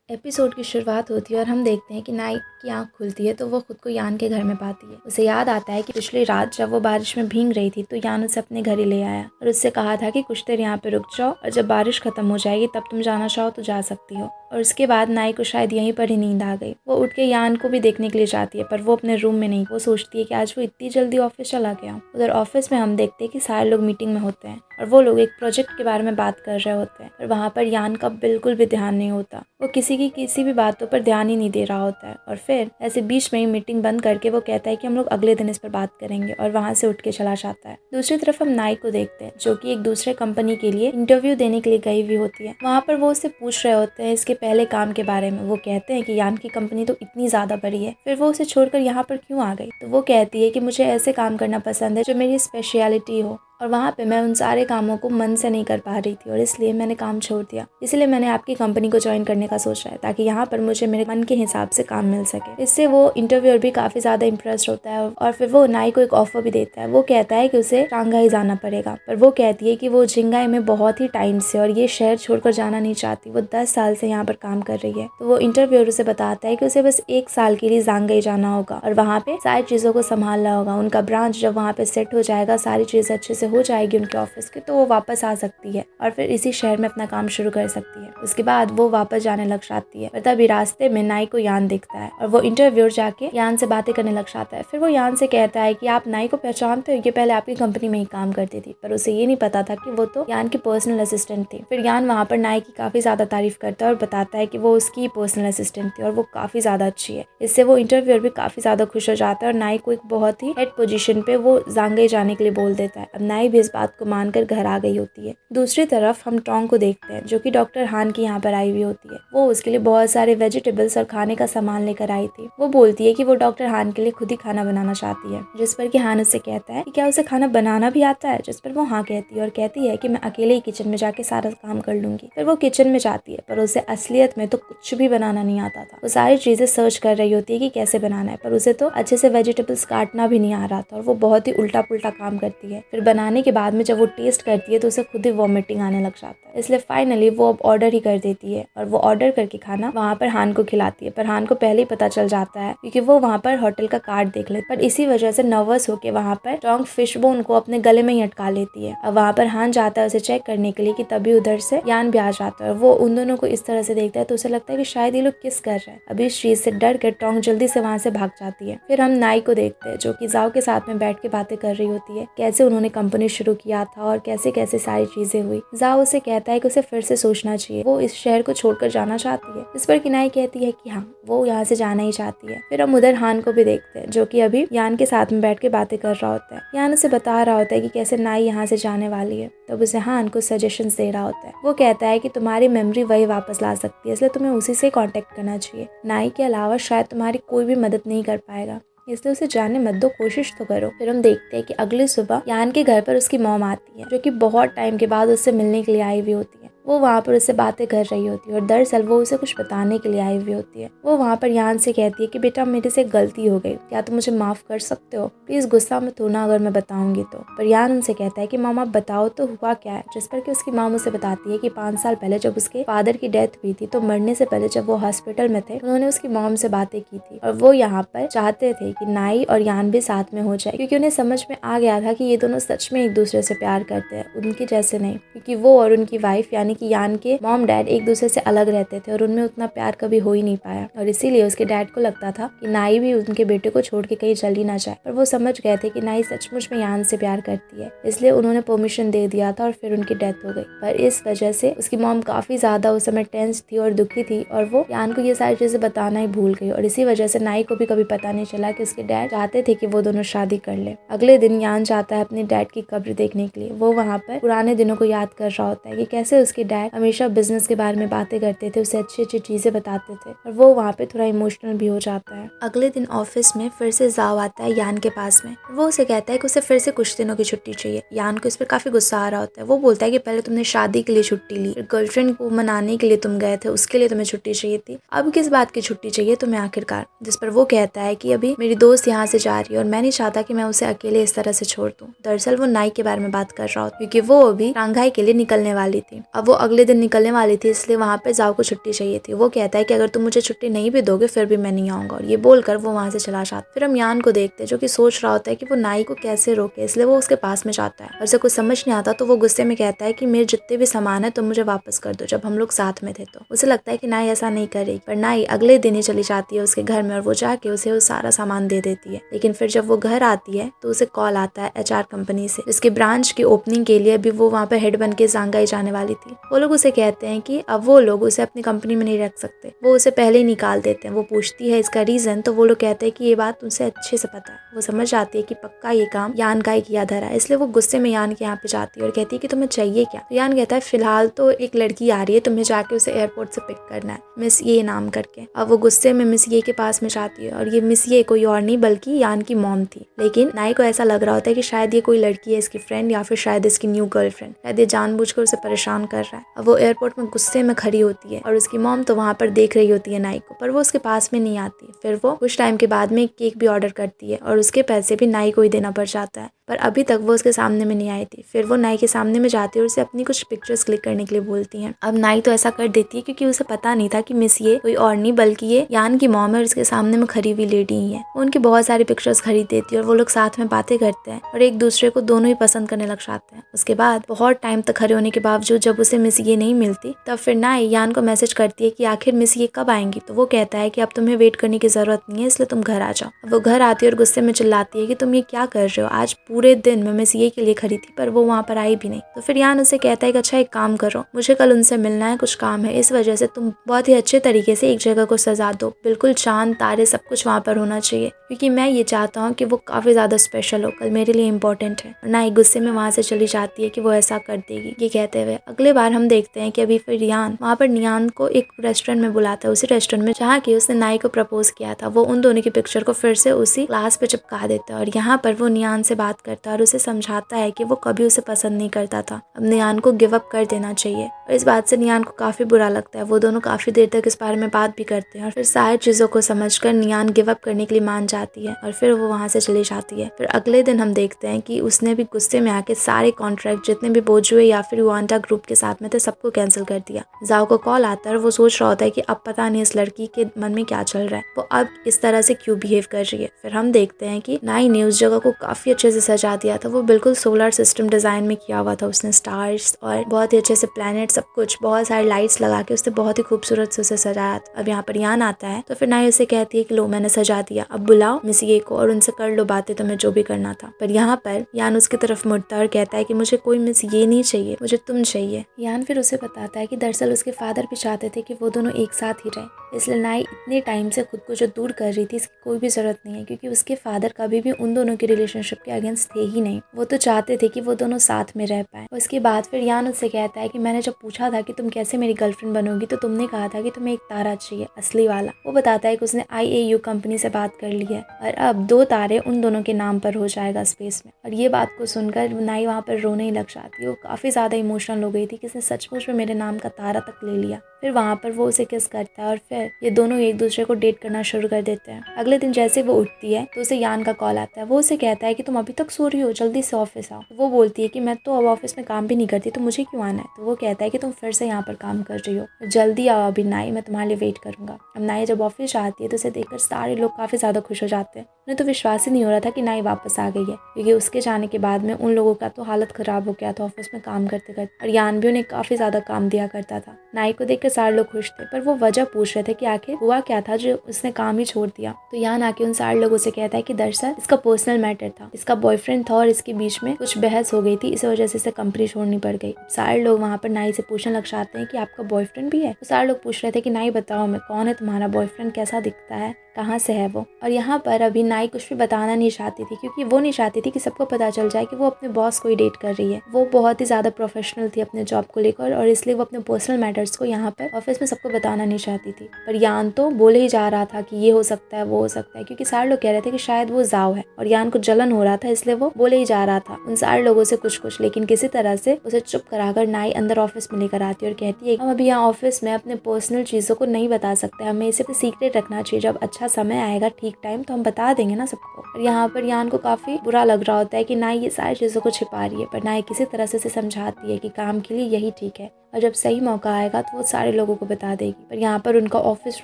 Episode की शुरुआत होती है और हम देखते हैं कि नाइक की आंख खुलती है तो वो खुद को यान के घर में पाती है। उसे याद आता है कि पिछली रात जब वो बारिश में भीग रही थी तो यान उसे अपने घर ही ले आया और उससे कहा था कि कुछ देर यहाँ पे रुक जाओ और जब बारिश खत्म हो जाएगी तब तुम जाना चाहो तो जा सकती हो। और उसके बाद नाइक को शायद यहीं पर ही नींद आ गई। वो उठ के यान को भी देखने के लिए जाती है पर वो अपने रूम में नहीं। वो सोचती है कि आज वो इतनी जल्दी ऑफिस चला गया। उधर ऑफिस में हम देखते हैं कि सारे लोग मीटिंग में होते हैं और वो लोग एक प्रोजेक्ट के बारे में बात कर रहे होते हैं और वहाँ पर यान का बिल्कुल भी ध्यान नहीं होता। वो किसी की किसी भी बातों पर ध्यान ही नहीं दे रहा होता है और फिर ऐसे बीच में ही मीटिंग बंद करके वो कहता है कि हम लोग अगले दिन इस पर बात करेंगे और वहाँ से उठ के चला जाता है। दूसरी तरफ हम नाइक को देखते हैं जो कि एक दूसरे कंपनी के लिए इंटरव्यू देने के लिए गई हुई होती है। वहाँ पर वो उससे पूछ रहे होते हैं इसके पहले काम के बारे में। वो कहते हैं कि यान की कंपनी तो इतनी ज्यादा बड़ी है, फिर वो उसे छोड़कर यहाँ पर क्यों आ गई। तो वो कहती है कि मुझे ऐसे काम करना पसंद है जो मेरी स्पेशलिटी हो और वहाँ पे मैं उन सारे कामों को मन से नहीं कर पा रही थी और इसलिए मैंने काम छोड़ दिया। इसलिए मैंने आपकी कंपनी को ज्वाइन करने का सोचा है ताकि यहाँ पर मुझे मेरे मन के हिसाब से काम मिल सके। इससे वो इंटरव्यूअर भी काफी ज्यादा इम्प्रेस्ड होता है और फिर वो नाई को एक ऑफर भी देता है। वो कहता है कि उसे शांघाई जाना पड़ेगा पर वो कहती है कि वो जिंगाई में बहुत ही टाइम से और ये शहर छोड़कर जाना नहीं चाहती। वो 10 साल से यहाँ पर काम कर रही है। तो वो इंटरव्यूअर उसे बताता है कि उसे बस 1 साल के लिए शांघाई जाना होगा और वहाँ पे सारी चीजों को संभालना होगा। उनका ब्रांच जब वहाँ पे सेट हो जाएगा, सारी चीजें अच्छे से हो जाएगी उनके ऑफिस की, तो वो वापस आ सकती है और फिर इसी शहर में अपना काम शुरू कर सकती है। उसके बाद वो वापस जाने लग जाती है पर तभी रास्ते में नाई को यान दिखता है और वो इंटरव्यूअर जाके यान से बातें करने लग जाता है। फिर वो यान से कहता है कि आप नाई को पहचानते हो, ये पहले आपकी कंपनी में ही काम करती थी। पर उसे ये नहीं पता था कि वो तो यान की पर्सनल असिस्टेंट थी। फिर यान वहाँ पर नाई की काफी ज्यादा तारीफ करता है और बताता है कि वो उसकी पर्सनल असिस्टेंट थी और वो काफी ज्यादा अच्छी है। इससे वो इंटरव्यूअर भी काफी ज्यादा खुश हो जाता है और नाई को एक बहुत ही हेड पोजीशन पे वो शांघाई जाने के लिए बोल देता है। अब नाई भी इस बात को मानकर घर आ गई होती है। दूसरी तरफ हम टोंग को देखते हैं जो कि डॉक्टर हान की यहाँ पर आई हुई होती है। वो उसके लिए बहुत सारे वेजिटेबल्स और खाने का सामान लेकर आई थी। वो बोलती है कि वो डॉक्टर हान के लिए खुद ही खाना बनाना चाहती है, जिस पर कि हान उससे कहता है कि क्या उसे खाना बनाना भी आता है, जिस पर वो हाँ कहती है और कहती है कि मैं अकेले ही किचन में जाके सारा काम कर लूंगी। फिर वो किचन में जाती है पर उसे असलियत में तो कुछ भी बनाना नहीं आता था। वो सारी चीजें सर्च कर रही होती है कि कैसे बनाना है पर उसे तो अच्छे से वेजिटेबल्स काटना भी नहीं आ रहा था और वो बहुत ही उल्टा पुल्टा काम करती है। फिर बनाने के बाद में जब वो टेस्ट करती है तो उसे खुद ही वॉमिटिंग आने लग जाता है। इसलिए फाइनली वो अब ऑर्डर ही कर देती है और वो ऑर्डर करके खाना वहाँ पर हान को खिलाती है। पर हान को पहले ही पता चल जाता है क्योंकि वो वहाँ पर होटल का कार्ड देख ले, पर इसी वजह से नर्वस होकर वहाँ पर टोंग फिश बोन को अपने गले में ही अटका लेती है। अब वहाँ पर हान जाता है उसे चेक करने के लिए कि तभी उधर से यान भी आ जाता है और वो उन दोनों को इस तरह से देखता है तो उसे लगता है कि शायद ये लोग किस कर रहे हैं। अभी इस चीज से डर कर टोंग जल्दी से वहाँ से भाग जाती है। फिर हम नाई को देखते हैं जो कि जाओ के साथ में बैठ के बातें कर रही होती है, कैसे उन्होंने कंपनी शुरू किया था और कैसे कैसे सारी चीजें हुई। जाओ उसे कहता है कि उसे फिर से सोचना चाहिए, वो इस शहर को छोड़कर जाना चाहती है। इस पर किनाई कहती है कि हाँ वो यहाँ से जाना ही चाहती है। फिर हम उधर हान को भी देखते हैं जो कि अभी यान के साथ में बैठ के बातें कर रहा होता है। यान उसे बता रहा होता है कि कैसे नाई यहाँ से जाने वाली है। तब उसे हान को सजेशंस दे रहा होता है। वो कहता है कि तुम्हारी मेमोरी वही वापस ला सकती है, इसलिए तुम्हें उसी से कांटेक्ट करना चाहिए। नाई के अलावा शायद तुम्हारी कोई भी मदद नहीं कर पाएगा, इसलिए उसे जाने मत दो, कोशिश तो करो। फिर हम देखते हैं कि अगली सुबह यान के घर पर उसकी मॉम आती है जो कि बहुत टाइम के बाद उससे मिलने के लिए आई हुई होती है। वो वहाँ पर उससे बातें कर रही होती है और दरअसल वो उसे कुछ बताने के लिए आई हुई होती है। वो वहाँ पर यान से कहती है कि बेटा मेरे से गलती हो गई, क्या तुम मुझे माफ कर सकते हो, प्लीज गुस्सा मत होना अगर मैं बताऊंगी तो। पर यान उनसे कहता है कि मामा बताओ तो हुआ क्या है, जिस पर कि उसकी माम उसे बताती है कि 5 साल पहले जब उसके फादर की डेथ हुई थी तो मरने से पहले जब वो हॉस्पिटल में थे उन्होंने उसकी मॉम से बातें की थी और वो यहाँ पर चाहते थे कि नाई और यान भी साथ में हो जाए, क्योंकि उन्हें समझ में आ गया था कि ये दोनों सच में एक दूसरे से प्यार करते हैं, उनके जैसे नहीं। क्योंकि वो और उनकी वाइफ यानी कि यान के मॉम डैड एक दूसरे से अलग रहते थे और उनमें उतना प्यार कभी हो ही नहीं पाया और इसीलिए उसके डैड को लगता था कि नाई भी उनके बेटे को छोड़ के कहीं चल ही ना जाए। पर वो समझ गए थे कि नाई सचमुच में यान से प्यार करती है, इसलिए उन्होंने परमिशन दे दिया था और फिर उनकी डेथ हो गई। पर इस वजह से उसकी मॉम काफी ज्यादा उस समय टेंस थी और दुखी थी और वो यान को ये सारी चीजें बताना ही भूल गई और इसी वजह से नाई को भी कभी पता नहीं चला कि उसके डैड चाहते थे कि वो दोनों शादी कर ले। अगले दिन यान जाता है अपने डैड की कब्र देखने के लिए। वो वहाँ पर पुराने दिनों को याद कर रहा होता है कि कैसे उसके डैड हमेशा बिजनेस के बारे में बातें करते थे, उसे अच्छी अच्छी चीजें बताते थे और वो वहाँ पे थोड़ा इमोशनल भी हो जाता है। अगले दिन ऑफिस में फिर से जाओ आता है यान के पास में। वो उसे कहता है कि उसे फिर से कुछ दिनों की छुट्टी चाहिए। यान को इस पर काफी गुस्सा आ रहा होता है। वो बोलता है कि पहले तुमने शादी के लिए छुट्टी ली, फिर गर्लफ्रेंड को मनाने के लिए तुम गए थे, उसके लिए तुम्हें छुट्टी चाहिए थी, अब किस बात की छुट्टी चाहिए तुम्हें आखिरकार। जिस पर वो कहता है कि अभी मेरी दोस्त यहाँ से जा रही है और मैं नहीं चाहता कि मैं उसे अकेले इस तरह से छोड़ दूं। दरअसल वो नाई के बारे में बात कर रहा होता क्योंकि वो अभी शांघाई के लिए निकलने वाली थी। अब वो अगले दिन निकलने वाली थी, इसलिए वहाँ पे जाओ को छुट्टी चाहिए थी। वो कहता है कि अगर तुम मुझे छुट्टी नहीं भी दोगे फिर भी मैं नहीं आऊँगा, और ये बोलकर वो वहाँ से चला जाता। फिर हम यान को देखते हैं जो कि सोच रहा होता है कि वो नाई को कैसे रोके, इसलिए वो उसके पास में जाता है और उसे कुछ समझ नहीं आता तो वो गुस्से में कहता है कि मेरे जितने भी सामान है तुम मुझे वापस कर दो, जब हम लोग साथ में थे। तो उसे लगता है कि नाई ऐसा नहीं करेगी, पर नाई अगले दिन ही चली जाती है उसके घर में और वो जाके उसे वो सारा सामान दे देती है। लेकिन फिर जब वो घर आती है तो उसे कॉल आता है HR कंपनी से, जिसकी ब्रांच की ओपनिंग के लिए अभी वो वहाँ पे हेड बन के शांघाई जाने वाली थी। वो लोग उसे कहते हैं कि अब वो लोग उसे अपनी कंपनी में नहीं रख सकते, वो उसे पहले ही निकाल देते हैं। वो पूछती है इसका रीजन, तो वो लोग कहते हैं कि ये बात उनसे अच्छे से पता है। वो समझ जाती है कि पक्का ये काम यान का ही किया धरा है, इसलिए वो गुस्से में यान के यहाँ पे जाती है और कहती है कि तुम्हें चाहिए क्या। तो यान कहता है फिलहाल तो एक लड़की आ रही है, तुम्हें जाके उसे एयरपोर्ट से पिक करना है, मिस ये नाम करके। अब वो गुस्से में मिस ये के पास में जाती है और ये मिस ये कोई और नहीं बल्कि यान की मॉम थी। लेकिन नाई को ऐसा लग रहा होता है कि शायद ये कोई लड़की है इसकी फ्रेंड, या फिर शायद इसकी न्यू गर्लफ्रेंड, शायद ये जानबूझकर उसे परेशान कर रहा है। अब वो एयरपोर्ट में गुस्से में खड़ी होती है और उसकी मॉम तो वहाँ पर देख रही होती है नाई को, पर वो उसके पास में नहीं आती। फिर वो कुछ टाइम के बाद में एक केक भी ऑर्डर करती है और उसके पैसे भी नाई को ही देना पड़ जाता है, पर अभी तक वो उसके सामने में नहीं आई थी। फिर वो नाई के सामने में जाती है और उसे अपनी कुछ पिक्चर्स क्लिक करने के लिए बोलती है। अब नाई तो ऐसा कर देती है क्योंकि उसे पता नहीं था कि मिस ये कोई और नहीं बल्कि ये यान की मॉम है और उसके सामने में खड़ी हुई लेडी ही है। वो उनकी बहुत सारी पिक्चर्स खरीद देती है और वो लोग साथ में बातें करते हैं और एक दूसरे को दोनों ही पसंद करने लग जाते हैं। उसके बाद बहुत टाइम तक खड़े होने के बावजूद जब उसे मिस ये नहीं मिलती, तब फिर नाई यान को मैसेज करती है कि आखिर मिस ये कब आएंगी। तो वो कहता है कि अब तुम्हें वेट करने की जरूरत नहीं है, इसलिए तुम घर आ जाओ। अब वो घर आती है और गुस्से में चिल्लाती है कि तुम ये क्या कर रहे हो, आज पूरे दिन मैं मिस ये के लिए खड़ी थी पर वो वहाँ पर आई भी नहीं। तो फिर यान उसे कहता है कि अच्छा एक काम करो, मुझे कल उनसे मिलना है, कुछ काम है, इस वजह से तुम बहुत ही अच्छे तरीके से एक जगह को सजा दो, बिल्कुल चांद तारे सब कुछ वहाँ पर होना चाहिए, क्योंकि मैं ये चाहता हूँ कि वो काफी ज्यादा स्पेशल हो, कल मेरे लिए इम्पोर्टेंट है। और नाई गुस्से में वहाँ से चली जाती है कि वो ऐसा कर देगी। ये कहते हुए अगले बार हम देखते हैं कि अभी फिर यान वहाँ पर नियान को एक रेस्टोरेंट में बुलाता है, उसी रेस्टोरेंट में जहाँ की उसने नाई को प्रपोज किया था। वो उन दोनों की पिक्चर को फिर से उसी ग्लास पे चिपका देता है और यहाँ पर वो नियान से बात करता है और उसे समझाता है कि वो कभी उसे पसंद नहीं करता था, अब नियान को गिव अप कर देना चाहिए। और इस बात से नियान को काफी बुरा लगता है। वो दोनों काफी देर तक इस बारे में बात भी करते हैं और फिर सारी चीजों को समझकर नियान गिव अप करने के लिए मान जाती है और फिर वो वहाँ से चली जाती है। फिर अगले दिन हम देखते हैं कि उसने भी गुस्से में आके सारे कॉन्ट्रैक्ट जितने भी बोजुए या फिर युआंटा ग्रुप के साथ में थे सबको कैंसिल कर दिया। जाओ को कॉल आता है और वो सोच रहा होता है कि अब पता नहीं इस लड़की के मन में क्या चल रहा है, वो अब इस तरह से क्यों बिहेव कर रही है। फिर हम देखते हैं कि नाई ने उस जगह को काफी अच्छे से सजा दिया था। वो बिल्कुल सोलर सिस्टम डिजाइन में किया हुआ था, उसने स्टार्स और बहुत ही अच्छे से प्लैनेट सब कुछ बहुत सारी लाइट्स लगा के उसने बहुत ही खूबसूरत से उसे सजाया था। अब यहाँ पर यान आता है तो फिर नाई उसे कहती है कि लो मैंने सजा दिया, अब बुलाओ मिस ये को और उनसे कर लो बातें, तुम्हें जो भी करना था। पर यहाँ पर यान उसकी तरफ मुड़ता है और कहता है कि मुझे कोई मिस ये नहीं चाहिए, मुझे तुम चाहिए। यान फिर उसे बताता है कि दरअसल उसके फादर भी चाहते थे कि वो दोनों एक साथ ही रहे, इसलिए नाई इतने टाइम से खुद को जो दूर कर रही थी इसकी कोई भी जरूरत नहीं है, क्योंकि उसके फादर कभी भी उन दोनों के रिलेशनशिप के अगेंस्ट थे ही नहीं। वो तो चाहते थे कि वो दोनों साथ में रह पाए। उसके बाद फिर यान उससे कहता है कि मैंने जब पूछा था कि तुम कैसे मेरी गर्लफ्रेंड बनोगी तो तुमने कहा था कि तुम्हें एक तारा चाहिए, असली वाला। वो बताता है कि उसने IAU कंपनी से बात कर ली है और अब 2 तारे उन दोनों के नाम पर हो जाएगा स्पेस में। और ये बात को सुनकर नाई वहाँ पर रोने ही लग जाती है। वो काफी ज्यादा इमोशनल हो गई थी कि इसने सचमुच में मेरे नाम का तारा तक ले लिया। फिर वहाँ पर वो उसे किस करता है और फिर ये दोनों एक दूसरे को डेट करना शुरू कर देते हैं। अगले दिन जैसे वो उठती है तो उसे यान का कॉल आता है। वो उसे कहता है कि तुम अभी तक सो रही हो, जल्दी से ऑफिस आओ। वो बोलती है कि मैं तो अब ऑफिस में काम भी नहीं करती तो मुझे क्यों आना है। तो वो कहता है कि तुम फिर से यहाँ पर काम कर रही हो, जल्दी आओ अभी नाई, मैं तुम्हारे लिए वेट करूंगा। अब नाई जब ऑफिस आती है तो उसे देखकर सारे लोग काफी ज्यादा खुश हो जाते हैं। उन्हें तो विश्वास ही नहीं हो रहा था कि नाई वापस आ गई है, क्योंकि उसके जाने के बाद में उन लोगों का तो हालत खराब हो गया था ऑफिस में काम करते करते, और यान भी उन्हें काफी ज्यादा काम दिया करता था। नाई को देखकर सारे लोग खुश थे, पर वो वजह पूछ रहे थे कि आखिर हुआ क्या था जो उसने काम ही छोड़ दिया। तो यान आके उन सारे लोगों से कहता है कि दरअसल इसका पर्सनल मैटर था, इसका बॉयफ्रेंड था और इसके बीच में कुछ बहस हो गई थी, इस वजह से इसे कंपनी छोड़नी पड़ गई। सारे लोग वहाँ पर नाई से पूछने लग जाते हैं कि आपका बॉयफ्रेंड भी है। तो सारे लोग पूछ रहे थे कि नाई बताओ मैं कौन है तुम्हारा बॉयफ्रेंड, कैसा दिखता है, कहाँ से है वो। और यहाँ पर अभी नाई कुछ भी बताना नहीं चाहती थी, क्योंकि वो नहीं चाहती थी कि सबको पता चल जाए कि वो अपने बॉस को ही डेट कर रही है। वो बहुत ही ज्यादा प्रोफेशनल थी अपने जॉब को लेकर और इसलिए वो अपने पर्सनल मैटर्स को यहाँ पर ऑफिस में सबको बताना नहीं चाहती थी। पर यान तो बोले ही जा रहा था कि ये हो सकता है वो हो सकता है, क्योंकि सारे लोग कह रहे थे कि शायद वो जाओ है, और यान को जलन हो रहा था इसलिए वो बोले ही जा रहा था उन सारे लोगों से कुछ कुछ। लेकिन किसी तरह से उसे चुप कराकर नाई अंदर ऑफिस में लेकर आती है और कहती है हम अभी यहाँ ऑफिस में अपने पर्सनल चीजों को नहीं बता सकते, हमें इसे सीक्रेट रखना चाहिए, जब अच्छा अच्छा समय आएगा, ठीक टाइम, तो हम बता देंगे ना सबको। और यहाँ पर यान को काफी बुरा लग रहा होता है कि नाई ये सारी चीजों को छिपा रही है, पर नाई किसी तरह से समझाती है कि काम के लिए यही ठीक है और जब सही मौका आएगा तो वो सारे लोगों को बता देगी। पर यहाँ पर उनका ऑफिस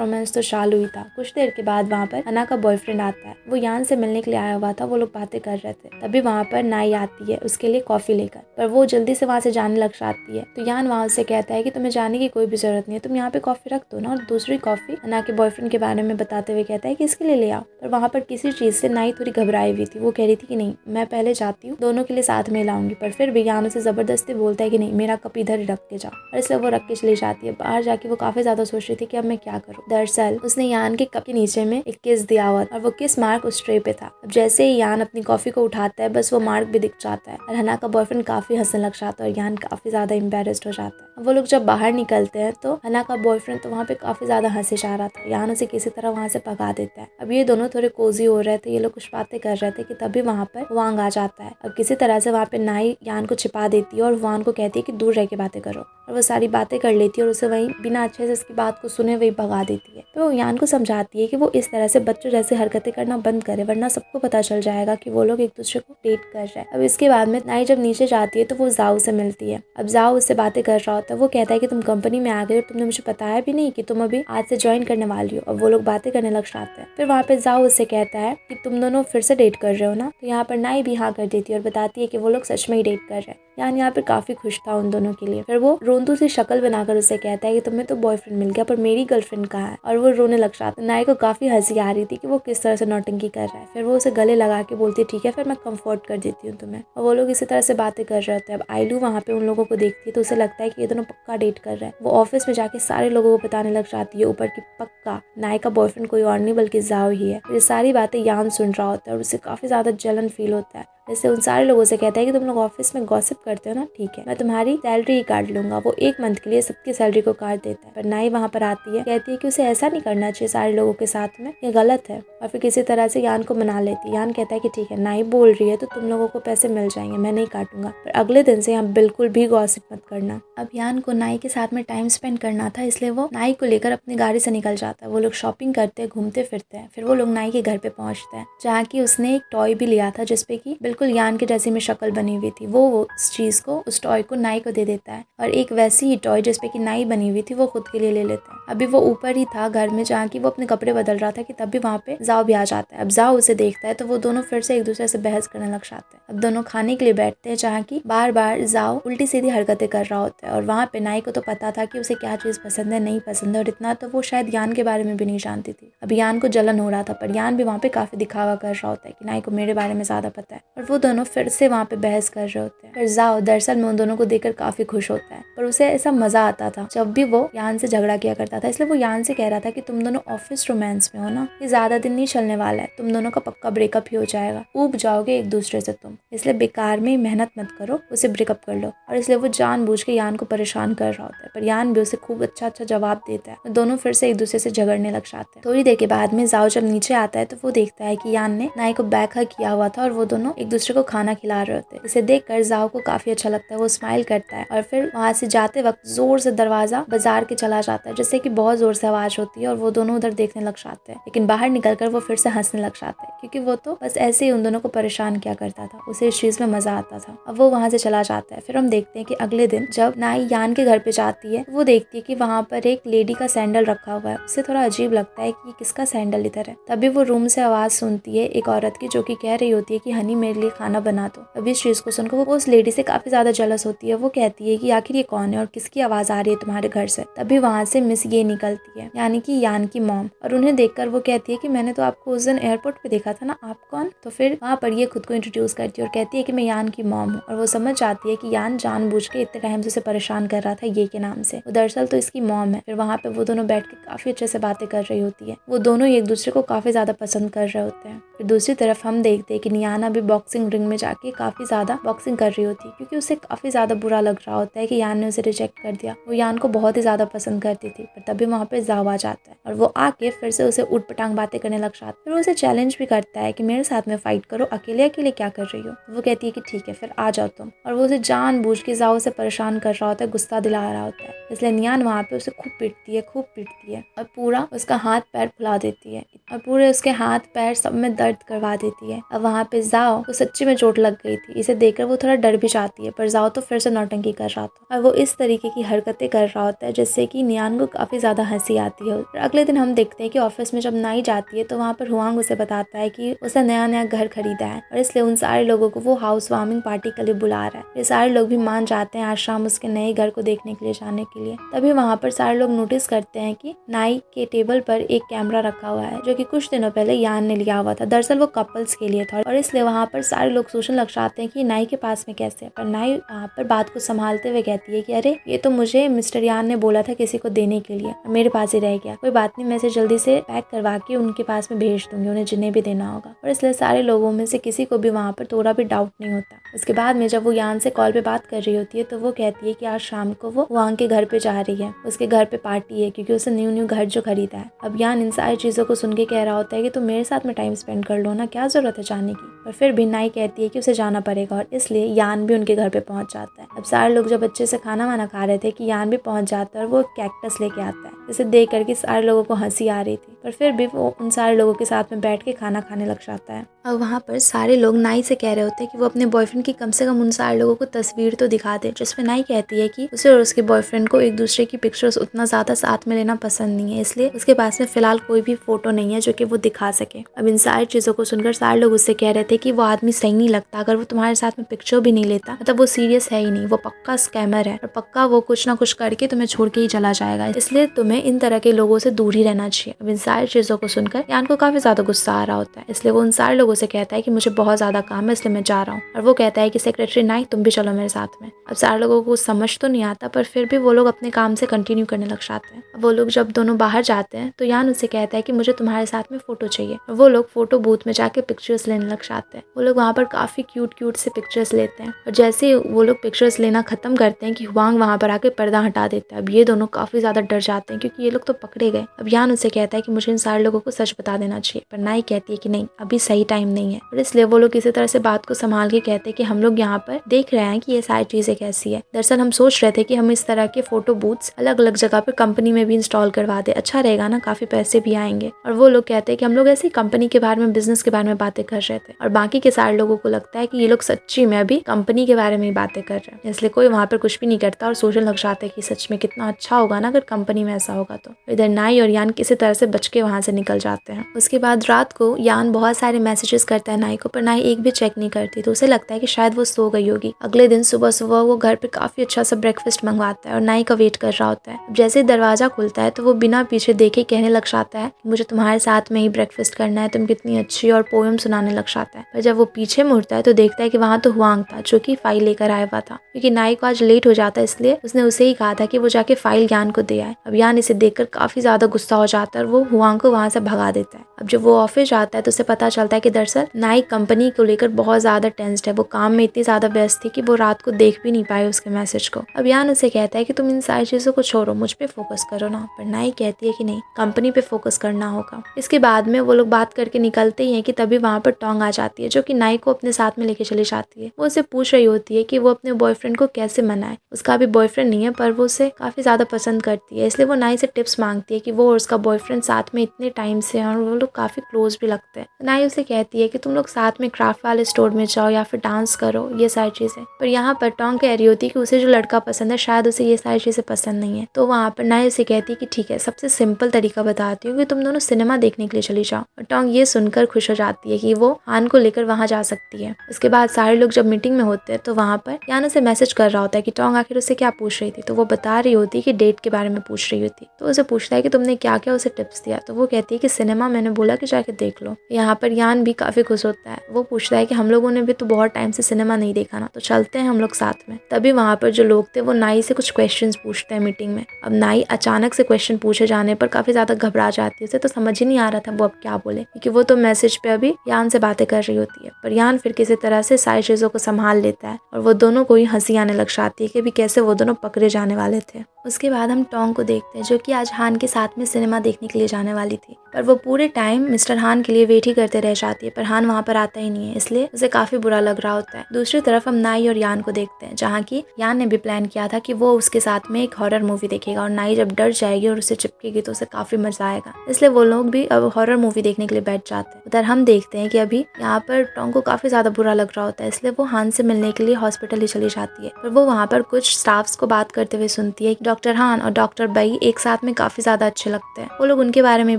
रोमांस तो चालू ही था। कुछ देर के बाद वहाँ पर हना का बॉयफ्रेंड आता है। वो यान से मिलने के लिए आया हुआ था। वो लोग बातें कर रहे थे। तभी वहाँ पर नाई आती है उसके लिए कॉफी लेकर, पर वो जल्दी से वहाँ से जाने लग जाती है। तो यान वहाँ से कहता है कि तुम्हें जाने की कोई भी जरूरत नहीं है, तुम यहाँ पे कॉफी रख दो ना। और दूसरी कॉफी हना के बॉयफ्रेंड के बारे में बताते हुए कहता है कि इसके लिए ले आओ। पर वहाँ पर किसी चीज से नाई थोड़ी घबराई हुई थी। वो कह रही थी कि नहीं, मैं पहले जाती हूँ, दोनों के लिए साथ में लाऊंगी। पर फिर भी यान उसे जबरदस्ती बोलता है कि नहीं, मेरा कप इधर ही रख के जाओ। और इसलिए वो रख के चली जाती है। बाहर जाके वो काफी ज्यादा सोच रही थी कि अब मैं क्या करूँ। दरअसल उसने यान के कप के नीचे में एक किस दिया हुआ और वो किस मार्क उस ट्रे पे था। अब जैसे ही यान अपनी कॉफी को उठाता है, बस वो मार्क भी दिख जाता है और हना का बॉयफ्रेंड काफी हंसने लग जाता है और यान काफी ज्यादा एम्बेरेस्ड हो जाता है। अब वो लोग जब बाहर निकलते हैं तो हना का बॉयफ्रेंड तो वहाँ पे काफी ज्यादा हंसे जा रहा था। यान उसे किसी तरह वहाँ से भगा देता है। अब ये दोनों थोड़े कोजी हो रहे थे, ये लोग कुछ बातें कर रहे थे कि तभी वहाँ पर वांग आ जाता है। अब किसी तरह से वहाँ पे नाई यान को छिपा देती है और वांग को कहती है कि दूर रह के बातें करो। और वो सारी बातें कर लेती है और उसे वहीं बिना अच्छे से उसकी बात को सुने वही भगा देती है। तो वो यान को समझाती है कि वो इस तरह से बच्चों जैसे हरकतें करना बंद करे, वरना सबको पता चल जाएगा कि वो लोग एक दूसरे को डेट कर रहे हैं। अब इसके बाद में नाई जब नीचे जाती है तो वो जाओ से मिलती है। अब जाओ उससे बातें कर रहा होता है। वो कहता है कि तुम कंपनी में आ गए और तुमने मुझे बताया भी नहीं कि तुम अभी आज से ज्वाइन करने वाली हो। अब वो लोग बातें करने लग जाते हैं। फिर वहाँ पे जाओ उससे कहता है कि तुम दोनों फिर से डेट कर रहे हो ना। तो यहाँ पर नाई भी हाँ कर देती है और बताती है कि वो लोग सच में ही डेट कर रहे हैं। यान यहाँ पे काफी खुश था उन दोनों के लिए। फिर वो रोंदू सी शक्ल बनाकर उससे कहता है कि तुम्हें तो बॉयफ्रेंड मिल गया, पर मेरी गर्लफ्रेंड कहाँ है। और वो रोने लग जाता है। नाई को काफी हंसी आ रही थी कि वो किस तरह से नौटंकी कर रहा है। फिर वो उसे गले लगा के बोलती है ठीक है, फिर मैं कंफर्ट कर देती हूँ तुम्हें। और वो लोग इसी तरह से बातें कर रहे होते हैं। अब आइलू वहाँ पे उन लोगों को देखती है तो उसे लगता है कि ये दोनों पक्का डेट कर रहे हैं। वो ऑफिस में जाके सारे लोगों को बताने लग जाती है ऊपर की पक्का नाई का बॉयफ्रेंड कोई और नहीं बल्कि जाओ ही है। ये सारी बातें यान सुन रहा होता है और उसे काफी ज्यादा जलन फील होता है। जैसे उन सारे लोगों से कहता है कि तुम लोग ऑफिस में गॉसिप करते हो ना, ठीक है, मैं तुम्हारी सैलरी ही काट लूंगा। वो 1 मंथ के लिए सबकी सैलरी को काट देता है। पर नाई वहाँ पर आती है, कहती है कि उसे ऐसा नहीं करना चाहिए सारे लोगों के साथ में, ये गलत है। और फिर किसी तरह से यान को मना लेती है। यान कहता है कि ठीक है, नाई बोल रही है तो तुम लोगों को पैसे मिल जाएंगे, मैं नहीं काटूंगा, पर अगले दिन से यहाँ बिल्कुल भी गॉसिप मत करना। अब यान को नाई के साथ में टाइम स्पेंड करना था, इसलिए वो नाई को लेकर अपनी गाड़ी से निकल जाता है। वो लोग शॉपिंग करते हैं, घूमते फिरते हैं। फिर वो लोग नाई के घर पे पहुंचते हैं, जहाँ की उसने एक टॉय भी लिया था जिसपे की बिल्कुल यान के जैसे में शक्ल बनी हुई थी। वो उस चीज को, उस टॉय को नाई को दे देता है और एक वैसी ही टॉय जिसपे की नाई बनी हुई थी वो खुद के लिए ले लेता है। अभी वो ऊपर ही था घर में, जहाँ की वो अपने कपड़े बदल रहा था कि तभी वहाँ पे जाओ भी आ जाता है। अब जाओ उसे देखता है तो वो दोनों फिर से एक दूसरे से बहस करने लग जाते हैं। अब दोनों खाने के लिए बैठते हैं, जहाँ की बार बार जाओ उल्टी सीधी हरकतें कर रहा होता है। और वहाँ पे नाई को तो पता था कि उसे क्या चीज पसंद है, नहीं पसंद है, और इतना तो वो शायद यान के बारे में भी नहीं जानती थी। अब यान को जलन हो रहा था, पर यान भी वहाँ पे काफी दिखावा कर रहा होता है कि नाई को मेरे बारे में ज्यादा पता है। और वो दोनों फिर से वहाँ पे बहस कर रहे होते हैं। फिर जाओ दरअसल में उन दोनों को देखकर काफी खुश होता है, पर उसे ऐसा मजा आता था जब भी वो यान से झगड़ा किया करता था। इसलिए वो यान से कह रहा था कि तुम दोनों ऑफिस रोमांस में हो ना, ये ज्यादा दिन नहीं चलने वाला है, तुम दोनों का पक्का ब्रेकअप ही हो जाएगा, ऊब जाओगे एक दूसरे से तुम, इसलिए बेकार में मेहनत मत करो, उसे ब्रेकअप कर लो। और इसलिए वो जानबूझ के यान को परेशान कर रहा होता है, पर यान भी उसे खूब अच्छा अच्छा जवाब देता है। दोनों फिर से एक दूसरे से झगड़ने लग जाते हैं। थोड़ी देर के बाद में जाओ जब नीचे आता है तो वो देखता है कि यान ने नाई को बैक हग किया हुआ था और वो दोनों एक दूसरे को खाना खिला रहे होते हैं। इसे देखकर जाओ को काफी अच्छा लगता है। वो स्माइल करता है और फिर वहाँ से जाते वक्त जोर से दरवाजा बाजार के चला जाता है, जिससे कि बहुत जोर से आवाज होती है और वो दोनों उधर देखने लग जाते हैं। लेकिन बाहर निकलकर वो फिर से हंसने लग जाता है, क्योंकि वो तो बस ऐसे ही उन दोनों को परेशान किया करता था, उसे इस चीज में मजा आता था। अब वो वहाँ से चला जाता है। फिर हम देखते हैं कि अगले दिन जब नाई यान के घर पे जाती है, वो देखती है कि वहाँ पर एक लेडी का सैंडल रखा हुआ है। उसे थोड़ा अजीब लगता है कि ये किसका सैंडल इधर है। तभी वो रूम से आवाज सुनती है एक औरत की, जो कि कह रही होती है कि हनी मेरे लिए खाना बना दो। अब इस चीज को सुनकर वो उस लेडी से काफी ज्यादा जलस होती है। वो कहती है कि आखिर ये कौन है और किसकी आवाज आ रही है तुम्हारे घर से। तभी वहाँ से मिस ये निकलती है, यानी कि यान की मॉम, और उन्हें देखकर वो कहती है कि मैंने तो आपको उस दिन एयरपोर्ट पे देखा था ना, आप कौन। तो फिर वहाँ पर ये खुद को इंट्रोड्यूस करती है और कहती है कि मैं यान की मॉम हूँ। और वो समझ जाती है कि यान जानबूझ के इतने टाइम से उसे परेशान कर रहा था ये के नाम से, वो दरअसल तो इसकी मॉम है। फिर वहाँ पे वो दोनों बैठ के काफी अच्छे से बातें कर रही होती है। वो दोनों एक दूसरे को काफी ज्यादा पसंद कर रहे होते हैं। फिर दूसरी तरफ हम देखते हैं कि नियाना भी बॉक्सिंग रिंग में जाके काफी ज्यादा बॉक्सिंग कर रही होती है, क्योंकि उसे काफी ज्यादा बुरा लग रहा होता है कि यान ने उसे रिजेक्ट कर दिया। वो यान को बहुत ही ज्यादा पसंद करती थी, पर तभी वहाँ पे जाओ आ जाता है और वो आके फिर से उसे उठ पटांग बातें करने लग जाता है। फिर उसे चैलेंज भी करता है कि मेरे साथ में फाइट करो, अकेले अकेले क्या कर रही हो। वो कहती है कि ठीक है फिर आ जाओ तुम। और वो उसे जानबूझ के जाओ से परेशान कर रहा होता है, गुस्सा दिला रहा होता है। इसलिए नियान वहाँ पे उसे खूब पीटती है और पूरा उसका हाथ पैर फुला देती है। और पूरे उसके हाथ पैर सब में दर्द करवा देती है। अब वहाँ पे जाओ को सच्ची में चोट लग गई थी। इसे देखकर वो थोड़ा डर भी जाती है, पर जाओ तो फिर से नौटंकी कर रहा था और वो इस तरीके की हरकतें कर रहा होता है जिससे कि नियान को काफी ज्यादा हंसी आती है। और अगले दिन हम देखते हैं कि ऑफिस में जब नाई जाती है तो वहाँ पर हुआंग उसे बताता है कि उसने नया नया घर खरीदा है और इसलिए उन सारे लोगों को वो हाउस वार्मिंग पार्टी के लिए बुला रहा है। ये सारे लोग भी मान जाते हैं आज शाम उसके नए घर को देखने के लिए जाने के लिए। तभी वहाँ पर सारे लोग नोटिस करते हैं कि नाई के टेबल पर एक कैमरा रखा हुआ है जो कि कुछ दिनों पहले यान ने लिया हुआ था। दरअसल वो कपल्स के लिए था और इसलिए वहाँ पर सारे लोग सोचने लग जाते हैं कि नाई के पास में कैसे है। पर नाई वहाँ पर बात को संभालते हुए कहती है कि अरे ये तो मुझे मिस्टर यान ने बोला था किसी को देने के लिए और मेरे पास ही रह गया। कोई बात नहीं, मैं इसे जल्दी से पैक करवा के उनके पास में भेज दूंगी, उन्हें जिन्हें भी देना होगा। और इसलिए सारे लोगों में से किसी को भी वहाँ पर थोड़ा भी डाउट नहीं होता। उसके बाद में जब वो यान से कॉल पे बात कर रही होती है तो वो कहती है कि आज शाम को वो वहाँ के घर पे जा रही है। उसके घर पे पार्टी है क्योंकि उसे न्यू घर जो खरीदा है। अब यान इन सारी चीजों को सुन के कह रहा होता है कि तुम मेरे साथ में टाइम स्पेंड कर लो ना, क्या जरूरत है जाने की। पर फिर भी नाई कहती है कि उसे जाना पड़ेगा और इसलिए यान भी उनके घर पे पहुंच जाता है। अब सारे लोग जब अच्छे से खाना वाना खा रहे थे कि यान भी पहुंच जाता है और वो कैक्टस लेके आता है। इसे देख करके सारे लोगों को हंसी आ रही थी, पर फिर भी वो उन सारे लोगों के साथ में बैठ के खाना खाने लग जाता है। अब वहाँ पर सारे लोग नाई से कह रहे होते हैं कि वो अपने बॉयफ्रेंड की कम से कम उन सारे लोगों को तस्वीर तो दिखा दे, जिसमें नाई कहती है कि उसे और उसके बॉयफ्रेंड को एक दूसरे की पिक्चर्स उतना ज्यादा साथ में लेना पसंद नहीं है, इसलिए उसके पास में फिलहाल कोई भी फोटो नहीं है जो कि वो दिखा सके। अब इन सारी चीजों को सुनकर सारे लोग उससे कह रहे थे कि वो आदमी सही नहीं लगता, अगर वो तुम्हारे साथ में पिक्चर भी नहीं लेता मतलब वो सीरियस है ही नहीं, वो पक्का स्कैमर है और पक्का वो कुछ ना कुछ करके तुम्हें छोड़ के ही चला जाएगा, इसलिए तुम्हें इन तरह के लोगों से दूर ही रहना चाहिए। अब इन सारी चीजों को सुनकर यान को काफी ज्यादा गुस्सा आ रहा होता है, इसलिए वो उन सारे लोगों से कहता है कि मुझे बहुत ज्यादा काम है इसलिए मैं जा रहा हूँ। और वो कहता है कि सेक्रेटरी नाई तुम भी चलो मेरे साथ में। अब सारे लोगों को समझ तो नहीं आता पर फिर भी वो लोग अपने काम से कंटिन्यू करने लग जाते हैं। वो लोग जब दोनों बाहर जाते हैं तो यान उससे कहता है कि मुझे तुम्हारे साथ में फोटो चाहिए और वो लोग फोटो बूथ में जाके पिक्चर्स लेने लग जाते हैं। वो लोग वहाँ पर काफी क्यूट से पिक्चर्स लेते हैं और जैसे ही वो लोग पिक्चर्स लेना खत्म करते हैं कि हुआंग वहाँ पर आके पर्दा हटा देता है। अब ये दोनों काफी ज्यादा डर जाते हैं क्योंकि ये लोग तो पकड़े गए। अब यान उससे कहता है कि मुझे इन सारे लोगों को सच बता देना चाहिए, पर नाई कहती है कि नहीं अभी सही टाइम नहीं है। और इसलिए वो लोग किसी तरह से बात को संभाल के कहते हैं कि हम लोग यहाँ पर देख रहे हैं कि ये सारी चीजें कैसी है। दरअसल हम सोच रहे थे कि हम इस तरह के फोटो बूथ्स अलग अलग जगह पर कंपनी में भी इंस्टॉल करवा दे, अच्छा रहेगा ना, काफी पैसे भी आएंगे। और वो लोग कहते हैं कि हम लोग ऐसी कंपनी के बारे में बिजनेस के बारे में बातें कर रहे थे और बाकी के सारे लोगों को लगता है कि ये लोग सच्ची में अभी कंपनी के बारे में ही बातें कर रहे हैं, इसलिए कोई वहाँ पर कुछ भी नहीं करता और सोचने लग जाते हैं कि सच में कितना अच्छा होगा ना अगर कंपनी में ऐसा होगा। तो इधर नाई और यान किसी तरह से बच के वहाँ से निकल जाते हैं। उसके बाद रात को यान बहुत सारे मैसेजेस करता है नाई को, पर नाई एक भी चेक नहीं करती, तो उसे लगता है कि शायद वो सो गई होगी। अगले दिन सुबह सुबह वो घर पे काफी अच्छा सा ब्रेकफास्ट मंगवाता है और नाई का वेट कर रहा होता है। जैसे ही दरवाजा खुलता है तो वो बिना पीछे देखे कहने लग जाता है कि मुझे तुम्हारे साथ में ही ब्रेकफास्ट करना है, तुम कितनी अच्छी, और पोएम सुनाने लग जाता है। पर जब वो पीछे मुड़ता है तो देखता है कि वहाँ तो हुआंग था जो कि फाइल लेकर आया हुआ था, क्योंकि नाई को आज लेट हो जाता है इसलिए उसने उसे ही कहा था कि वो जाके फाइल यान को दे आए। अब यान इसे देखकर काफी ज्यादा गुस्सा हो जाता है और वो हुआंग को वहाँ से भगा देता है। अब जब वो ऑफिस जाता है तो उसे पता चलता है कि दरअसल नाई कंपनी को लेकर बहुत ज्यादा टेंस्ड है, वो काम में इतनी ज्यादा व्यस्त थी कि वो रात को देख भी नहीं पाए उसके मैसेज को। अब यान उसे कहता है कि तुम इन सारी चीजों को छोड़ो, मुझ पे फोकस करो ना, पर नाई कहती है कि नहीं कंपनी पे फोकस करना होगा। इसके बाद में वो लोग बात करके निकलते ही हैं कि तभी वहाँ पर टोंग आ जाती है जो कि नाई को अपने साथ में लेके चली जाती है। वो उसे पूछ रही होती है कि वो अपने बॉयफ्रेंड को कैसे मनाए। उसका अभी बॉयफ्रेंड नहीं है पर वो उसे काफी ज्यादा पसंद करती है, इसलिए वो नाई से टिप्स मांगती है कि वो और उसका बॉयफ्रेंड साथ में इतने टाइम से हैं और वो लोग काफी क्लोज भी लगते हैं। नाई उसे कहती है कि तुम लोग साथ में क्राफ्ट वाले स्टोर में जाओ या फिर डांस करो, ये सारी चीजें। पर यहाँ पर टोंग कह रही होती है कि उसे जो लड़का पसंद है शायद उसे ये सारी चीजें पसंद नहीं है। तो वहाँ पर नाई उसे कहती है कि ठीक है, सबसे सिंपल तरीका बताती हूँ कि तुम दोनों सिनेमा देखने के लिए चली जाओ। और टोंग ये सुनकर खुश हो जाती है कि वो हान को लेकर वहाँ जा सकती है। उसके बाद सारे लोग जब मीटिंग में होते हैं तो वहाँ पर यान उसे मैसेज कर रहा होता है कि टोंग आखिर उसे क्या पूछ रही थी। तो वो बता रही होती है कि डेट के बारे में पूछ रही होती। तो उसे पूछता है कि तुमने क्या क्या उसे टिप्स दिया। तो वो कहती है कि सिनेमा मैंने बोला कि जाके देख लो। यहाँ पर यान भी काफी खुश होता है। वो पूछता है कि हम लोगों ने भी तो बहुत टाइम से सिनेमा नहीं देखा ना, तो चलते हैं हम लोग साथ में। तभी वहाँ पर जो लोग थे वो नाई से कुछ क्वेश्चंस पूछते हैं मीटिंग में। अब नाई अचानक से क्वेश्चन पूछे जाने पर काफी ज्यादा घबरा जाती है, उसे तो समझ ही नहीं आ रहा था वो अब क्या बोले, क्योंकि वो तो मैसेज पे अभी यान से बातें कर रही होती है। पर यान फिर किसी तरह से सारी चीजों को संभाल लेता है और वो दोनों को ही हंसी आने लग जाती है कि अभी कैसे वो दोनों पकड़े जाने वाले थे। उसके बाद हम टोंग को देखते हैं जो कि आज हान के साथ में सिनेमा देखने के लिए जाने वाली थी, पर वो पूरे टाइम मिस्टर हान के लिए वेट ही करते रह जाती है, पर हान वहाँ पर आता ही नहीं है, इसलिए उसे काफी बुरा लग रहा होता है। दूसरी तरफ हम नाई और यान को देखते हैं, जहाँ की यान ने भी प्लान किया था कि वो उसके साथ में एक हॉरर मूवी देखेगा और नाई जब डर जाएगी और उसे चिपकेगी तो उसे काफी मजा आएगा, इसलिए वो लोग भी अब हॉरर मूवी देखने के लिए बैठ जाते हैं। उधर हम देखते हैं कि अभी यहाँ पर टोंग को काफी ज्यादा बुरा लग रहा होता है, इसलिए वो हान से मिलने के लिए हॉस्पिटल ही चली जाती है, पर वो वहाँ पर कुछ स्टाफ्स को बात करते हुए सुनती है कि डॉक्टर हान और डॉक्टर बई एक साथ में काफी ज्यादा अच्छे लगते हैं। वो लोग उनके बारे में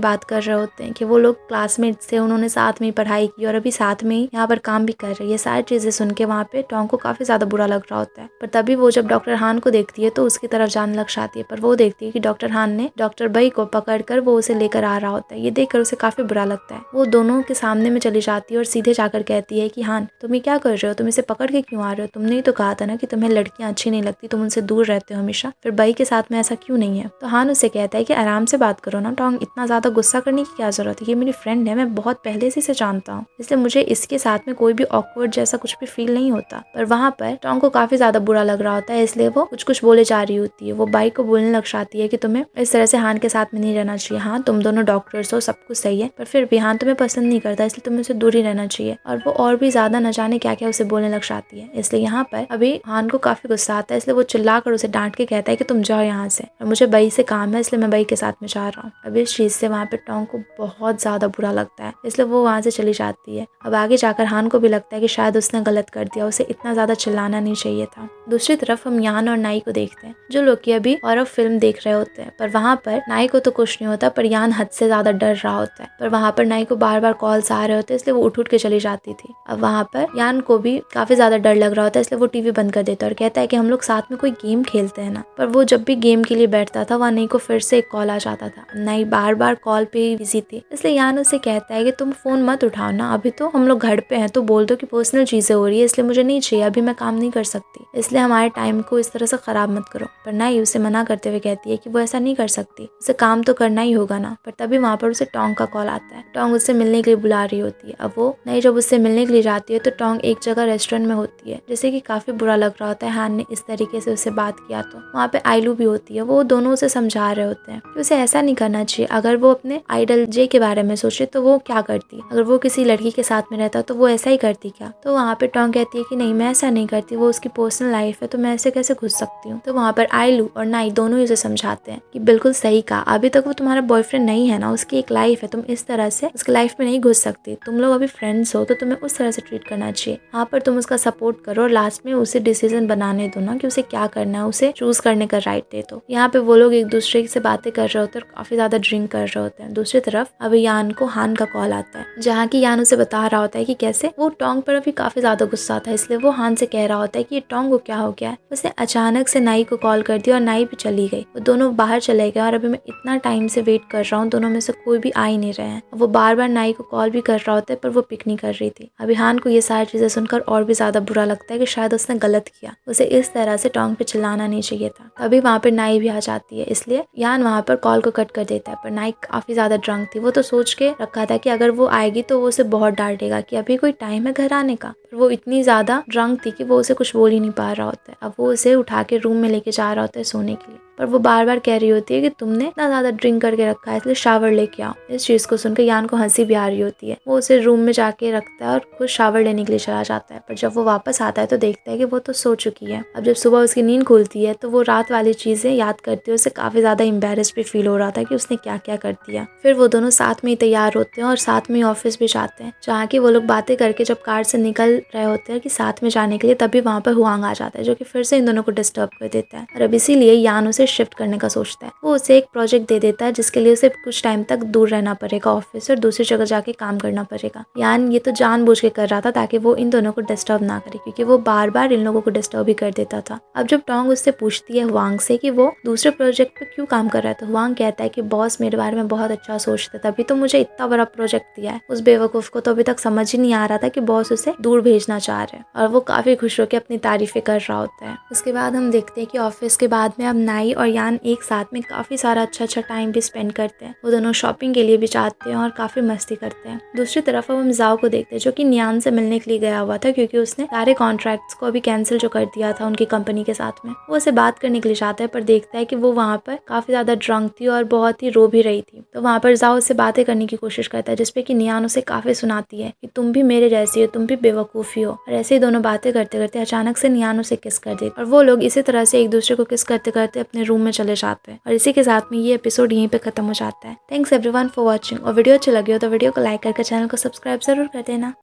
बात कर रहे होते हैं कि वो लोग क्लासमेट्स थे, उन्होंने साथ में पढ़ाई की और अभी साथ में ही यहाँ पर काम भी कर रही है। सारी चीजें सुन के वहाँ पे टोंग को काफी ज्यादा बुरा लग रहा होता है, पर तभी वो जब डॉक्टर हान को देखती है तो उसकी तरफ जाने लग जाती है, पर वो देखती है कि डॉक्टर हान ने डॉक्टर बई को पकड़कर वो उसे लेकर आ रहा होता है। ये देखकर उसे काफी बुरा लगता है। वो दोनों के सामने में चली जाती है और सीधे जाकर कहती है कि हान, तुम ये क्या कर रहे हो, तुम इसे पकड़ के क्यों आ रहे हो, तुमने ही तो कहा था ना कि तुम्हें लड़कियां अच्छी नहीं लगती, तुम उनसे दूर रहते हो हमेशा, फिर बई के साथ में ऐसा क्यों नहीं है। तो हान उसे कहता है कि आराम से बात करो ना टोंग, इतना ज्यादा गुस्सा करने की क्या जरूरत है, ये मेरी फ्रेंड है, मैं बहुत पहले से इसे जानता हूँ, इसलिए मुझे इसके साथ में कोई भी ऑकवर्ड जैसा कुछ भी फील नहीं होता। पर वहाँ पर टोंग को काफी ज्यादा बुरा लग रहा होता है, इसलिए वो कुछ बोले जा रही होती है। वो बाई को बोलने लग जाती है कि तुम्हें इस तरह से हान के साथ में नहीं रहना चाहिए, हाँ तुम दोनों डॉक्टर्स हो, सब कुछ सही है, पर फिर भी हान तुम्हें पसंद नहीं करता, इसलिए तुम्हें उसे दूर ही रहना चाहिए। और वो और भी ज्यादा न जाने क्या क्या उसे बोलने लग जाती है। इसलिए यहाँ पर अभी हान को काफी गुस्सा आता है, इसलिए वो चिल्लाकर उसे डांट के कहता है कि तुम जाओ यहाँ से, और मुझे बई से काम है, इसलिए मैं बई के साथ में जा रहा हूँ। अब इस चीज से वहाँ पे टोंग को बहुत ज्यादा बुरा लगता है, इसलिए वो वहाँ से चली जाती है। अब आगे जाकर हान को भी लगता है कि शायद उसने गलत कर दिया, उसे इतना ज्यादा चिल्लाना नहीं चाहिए था। दूसरी तरफ हम यान और नाई को देखते हैं, जो लोग की अभी हॉरर फिल्म देख रहे होते हैं, पर वहाँ पर नाई को तो कुछ नहीं होता, पर यान हद से ज्यादा डर रहा होता है। पर वहाँ पर नाई को बार बार कॉल्स आ रहे होते हैं, इसलिए वो उठ के चली जाती थी। अब वहाँ पर यान को भी काफी ज्यादा डर लग रहा होता है, इसलिए वो टीवी बंद कर देता है और कहता है कि हम लोग साथ में कोई गेम खेलते हैं ना। पर वो जब भी गेम के लिए बैठता था वहाँ नाई को फिर से एक कॉल आ जाता था। नाई बार बार कॉल पे ही बिजी थी, इसलिए यान उसे कहता है कि तुम फोन मत उठाओ ना, अभी तो हम लोग घर पे हैं, तो बोल दो कि पर्सनल चीजें हो रही है, इसलिए मुझे नहीं चाहिए, अभी मैं काम नहीं कर सकती, इसलिए हमारे टाइम को इस तरह से खराब मत करो। पर नाई उसे मना करते हुए कहती है कि वो ऐसा नहीं कर सकती, उसे काम तो करना ही होगा ना। पर तभी वहाँ पर उसे टोंग का कॉल आता है। टोंग उससे मिलने के लिए बुला रही होती है। अब वो नाई जब उससे मिलने के लिए जाती है तो टोंग एक जगह रेस्टोरेंट में होती है, जैसे कि काफी बुरा लग रहा होता है हान ने इस तरीके से उससे बात किया। तो वहाँ पे आइलू भी होती है, वो दोनों उसे समझा रहे होते हैं कि उसे ऐसा नहीं करना चाहिए। अगर वो अपने आइडल जे के बारे में सोचे तो वो क्या करती, अगर वो किसी लड़की के साथ में रहता तो वो ऐसा ही करती क्या। तो वहाँ पे टोंग कहती है कि नहीं, मैं ऐसा नहीं करती, वो उसकी पर्सनल लाइफ है, तो मैं ऐसे कैसे घुस सकती हूँ। तो वहाँ पर आइलू और नाई दोनों ही उसे समझाते हैं कि बिल्कुल सही कहा, अभी तक वो तुम्हारा बॉयफ्रेंड नहीं है ना, उसकी एक लाइफ है, तुम इस तरह से उसकी लाइफ में नहीं घुस सकती, तुम लोग अभी फ्रेंड्स हो तो तुम्हें उस तरह से ट्रीट करना चाहिए। यहाँ पर तुम उसका सपोर्ट करो और लास्ट में उसे डिसीजन बनाने दो ना कि उसे क्या करना है, उसे चूज करने का राइट दे दो। यहाँ पे वो लोग एक दूसरे से बातें कर रहे होते हैं और काफी ज्यादा ड्रिंक कर रहे होते हैं। दूसरी तरफ अभी यान को हान का कॉल आता है, जहाँ की यान उसे बता रहा होता है कि कैसे वो टोंग पर अभी काफी ज्यादा गुस्सा था, इसलिए वो हान से कह रहा होता है कि ये टोंग को क्या हो गया है। उसने अचानक से नाई को कॉल कर दिया और नाई भी चली गई। वो दोनों बाहर चले गए और अभी मैं इतना टाइम से वेट कर रहा हूँ, दोनों में से कोई भी आ ही नहीं रहे हैं। वो बार बार नाई को कॉल भी कर रहा होता है पर वो पिक नहीं कर रही थी। अभी हान को ये सारी चीजें सुनकर और भी ज्यादा बुरा लगता है कि शायद उसने गलत किया, उसे इस तरह से टोंग पे चिल्लाना नहीं चाहिए था। तभी वहाँ पे नाई भी आ जाती है, इसलिए यान वहाँ पर कॉल को कट कर देता है। पर नाई काफी ज्यादा ड्रंक थी, वो तो सोच के रखा था कि अगर वो आएगी तो वो उसे बहुत डांटेगा कि अभी कोई टाइम है घर आने का। पर वो इतनी ज्यादा ड्रंक थी कि वो उसे कुछ बोल ही नहीं पा रहा होता है। अब वो उसे उठा के रूम में लेके जा रहा होता है सोने के लिए, पर वो बार बार कह रही होती है कि तुमने इतना ज्यादा ड्रिंक करके रखा है, इसलिए शावर लेके आओ। इस चीज को सुनकर यान को हंसी भी आ रही होती है। वो उसे रूम में जाके रखता है और खुद शावर लेने के लिए चला जाता है। पर जब वो वापस आता है तो देखता है कि वो तो सो चुकी है। अब जब सुबह उसकी नींद खुलती है तो वो रात वाली चीजें याद करती है। उसे काफी ज्यादा एम्बेरस भी फील हो रहा था कि उसने क्या क्या कर दिया। फिर वो दोनों साथ में ही तैयार होते हैं और साथ में ही ऑफिस भी जाते हैं, जहाँ की वो लोग बातें करके जब कार से निकल रहे होते हैं कि साथ में जाने के लिए, तभी वहाँ पर हुआंग आ जाता है, जो कि फिर से इन दोनों को डिस्टर्ब कर देता है। और अब इसीलिए यान उसे शिफ्ट करने का सोचता है। वो उसे एक प्रोजेक्ट दे देता है जिसके लिए उसे कुछ टाइम तक दूर रहना पड़ेगा ऑफिस और दूसरी जगह जाके काम करना पड़ेगा। यान ये तो जानबूझ के कर रहा था ताकि वो इन दोनों को डिस्टर्ब ना करे, क्योंकि वो बार बार इन लोगों को डिस्टर्ब ही कर देता था। अब जब टोंग उससे पूछती है हुआंग से कि वो दूसरे प्रोजेक्ट पे क्यों काम कर रहा है, तो हुआंग कहता है कि बॉस मेरे बारे में बहुत अच्छा सोचते, तभी तो मुझे इतना बड़ा प्रोजेक्ट दिया है। उस बेवकूफ को तो अभी तक समझ ही नहीं आ रहा था कि बॉस उसे दूर भेजना चाह रहे हैं, और वो काफी खुश होकर अपनी तारीफें कर रहा होता है। उसके बाद हम देखते हैं कि ऑफिस के बाद में अब नाई और यान एक साथ में काफी सारा अच्छा टाइम भी स्पेंड करते हैं। वो दोनों शॉपिंग के लिए भी जाते हैं और काफी मस्ती करते हैं। दूसरी तरफ हम जाओ को देखते हैं जो कि नियान से मिलने के लिए गया हुआ था, क्योंकि उसने सारे कॉन्ट्रैक्ट्स को अभी कैंसिल जो कर दिया था उनकी कंपनी के साथ में। वो उसे बात करने के लिए जाता है, पर देखता है कि वो वहाँ पर काफी ज्यादा ड्रंक थी और बहुत ही रो भी रही थी। तो वहाँ पर जाओ उससे बातें करने की कोशिश करता है, जिसपे कि नियान उसे काफी सुनाती है कि तुम भी मेरे जैसी हो, तुम भी बेवकूफी हो। और ऐसे ही दोनों बातें करते करते अचानक से नियान उसे किस कर देती और वो लोग इसी तरह से एक दूसरे को किस करते करते अपने रूम में चले जाते हैं। और इसी के साथ में ये एपिसोड यहीं पे खत्म हो जाता है। Thanks everyone for watching. और वीडियो अच्छी लगी हो तो वीडियो को लाइक करके चैनल को सब्सक्राइब जरूर कर देना।